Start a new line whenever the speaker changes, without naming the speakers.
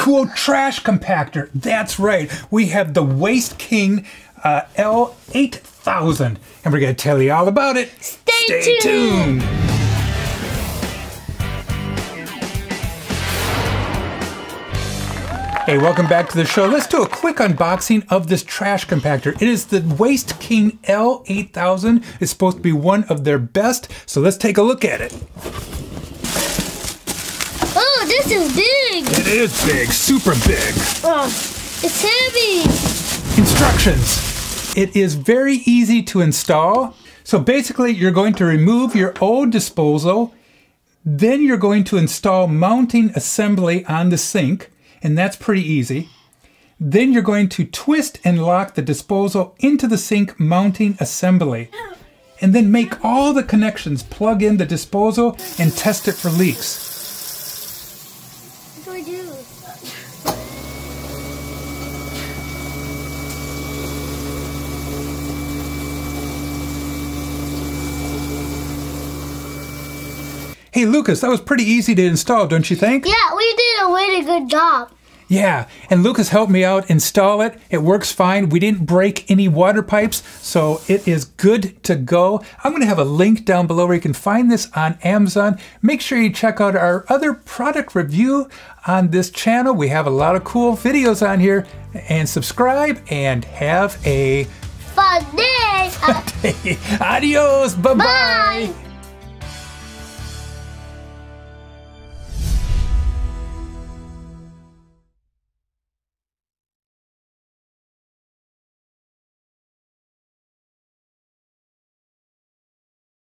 cool trash compactor. That's right. We have the Waste King L-8000. And we're going to tell you all about it.
Stay tuned.
Hey, welcome back to the show. Let's do a quick unboxing of this trash compactor. It is the Waste King L-8000. It's supposed to be one of their best, so let's take a look at it.
Oh, this is big.
It is big, super big.
Oh, it's heavy.
Instructions. It is very easy to install. So basically, you're going to remove your old disposal. Then you're going to install mounting assembly on the sink. And that's pretty easy. Then you're going to twist and lock the disposal into the sink mounting assembly. And then make all the connections, plug in the disposal, and test it for leaks.
What do I do?
Hey Lucas, that was pretty easy to install, don't you think?
Yeah, we did a really good job.
Yeah, and Lucas helped me out install it. It works fine. We didn't break any water pipes, so it is good to go. I'm going to have a link down below where you can find this on Amazon. Make sure you check out our other product review on this channel. We have a lot of cool videos on here. And subscribe and have a
Fun day.
Adios. Bye-bye.
Bye.